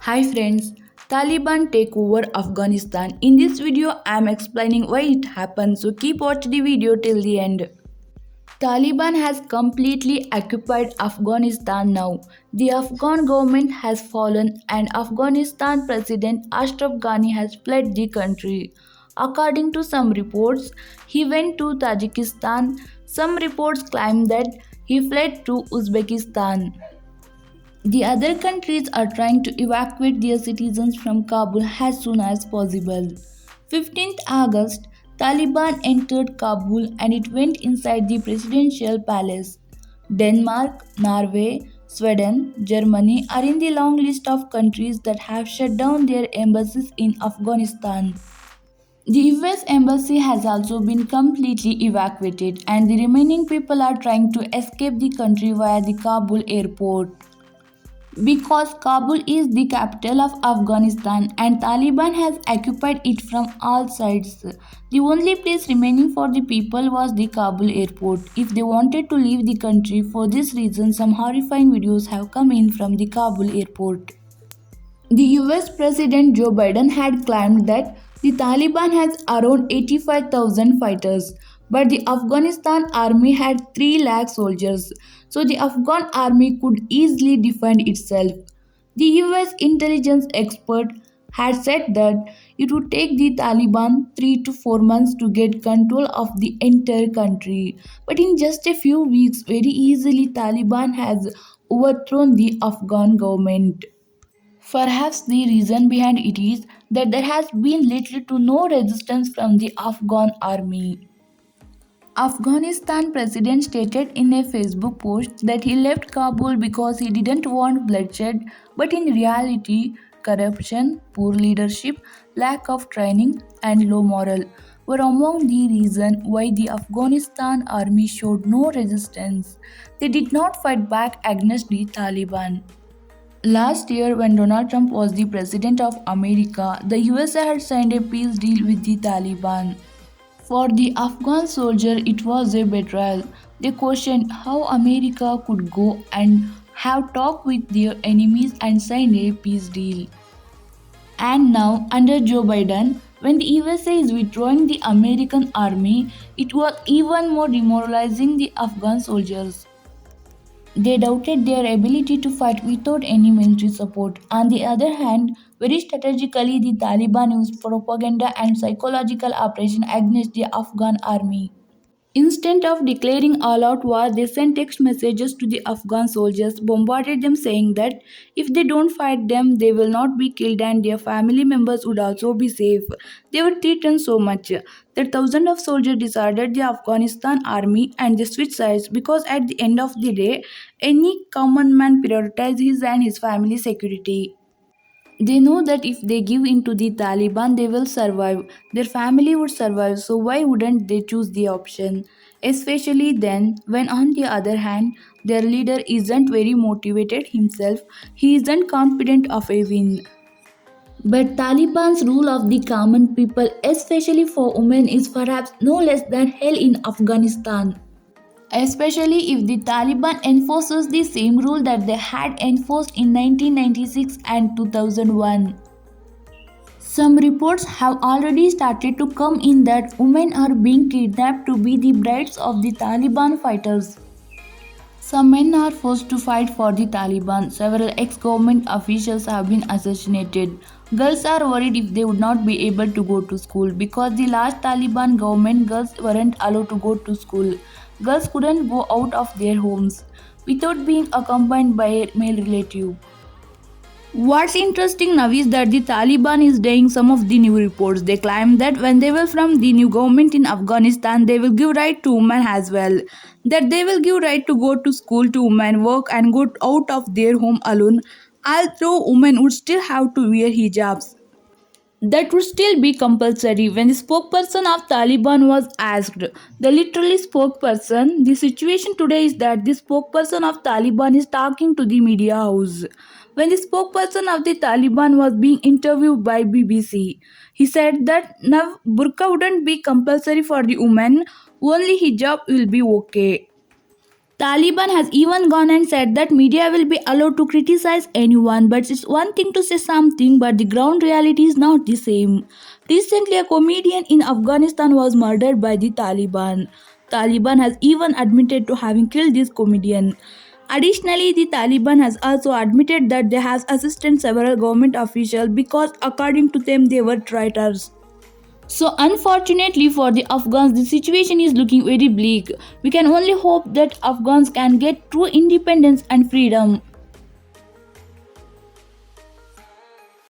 Hi friends, Taliban take over Afghanistan. In this video, I am explaining why it happened, so keep watching the video till the end. Taliban has completely occupied Afghanistan now. The Afghan government has fallen and Afghanistan President Ashraf Ghani has fled the country. According to some reports, he went to Tajikistan. Some reports claim that he fled to Uzbekistan. The other countries are trying to evacuate their citizens from Kabul as soon as possible. 15th August, Taliban entered Kabul and it went inside the presidential palace. Denmark, Norway, Sweden, Germany are in the long list of countries that have shut down their embassies in Afghanistan. The US embassy has also been completely evacuated and the remaining people are trying to escape the country via the Kabul airport. Because Kabul is the capital of Afghanistan and Taliban has occupied it from all sides. The only place remaining for the people was the Kabul airport. If they wanted to leave the country, for this reason some horrifying videos have come in from the Kabul airport. The US President Joe Biden had claimed that the Taliban has around 85,000 fighters, but the Afghanistan army had 3 lakh soldiers, so the Afghan army could easily defend itself. The US intelligence expert had said that it would take the Taliban 3 to 4 months to get control of the entire country, but in just a few weeks very easily Taliban has overthrown the Afghan government. Perhaps the reason behind it is that there has been little to no resistance from the Afghan army. Afghanistan president stated in a Facebook post that he left Kabul because he didn't want bloodshed, but in reality, corruption, poor leadership, lack of training, and low morale were among the reasons why the Afghanistan army showed no resistance. They did not fight back against the Taliban. Last year, when Donald Trump was the president of America, the USA had signed a peace deal with the Taliban. For the Afghan soldier, it was a betrayal. They questioned how America could go and have talked with their enemies and sign a peace deal. And now, under Joe Biden, when the USA is withdrawing the American army, it was even more demoralizing the Afghan soldiers. They doubted their ability to fight without any military support. On the other hand, very strategically, the Taliban used propaganda and psychological operations against the Afghan army. Instead of declaring all out war, they sent text messages to the Afghan soldiers, bombarded them saying that if they don't fight them, they will not be killed and their family members would also be safe. They were threatened so much that thousands of soldiers deserted the Afghanistan army and they switched sides because at the end of the day, any common man prioritizes his and his family's security. They know that if they give in to the Taliban, they will survive. Their family would survive, so why wouldn't they choose the option? Especially then, when on the other hand, their leader isn't very motivated himself, he isn't confident of a win. But Taliban's rule of the common people, especially for women, is perhaps no less than hell in Afghanistan. Especially if the Taliban enforces the same rule that they had enforced in 1996 and 2001. Some reports have already started to come in that women are being kidnapped to be the brides of the Taliban fighters. Some men are forced to fight for the Taliban. Several ex-government officials have been assassinated. Girls are worried if they would not be able to go to school because the last Taliban government girls weren't allowed to go to school. Girls couldn't go out of their homes without being accompanied by a male relative. What's interesting now is that the Taliban is denying some of the new reports. They claim that when they will from the new government in Afghanistan, they will give right to women as well. That they will give right to go to school to women, work and go out of their home alone. Although women would still have to wear hijabs. That would still be compulsory. When the spokesperson of Taliban was asked, the literally spokesperson, the situation today is that the spokesperson of Taliban is talking to the media house. When the spokesperson of the Taliban was being interviewed by BBC, he said that now burqa wouldn't be compulsory for the women, only hijab will be okay. Taliban has even gone and said that media will be allowed to criticize anyone, but it's one thing to say something, but the ground reality is not the same. Recently, a comedian in Afghanistan was murdered by the Taliban. Taliban has even admitted to having killed this comedian. Additionally, the Taliban has also admitted that they have assisted several government officials because according to them they were traitors. So, unfortunately for the Afghans, the situation is looking very bleak. We can only hope that Afghans can get true independence and freedom.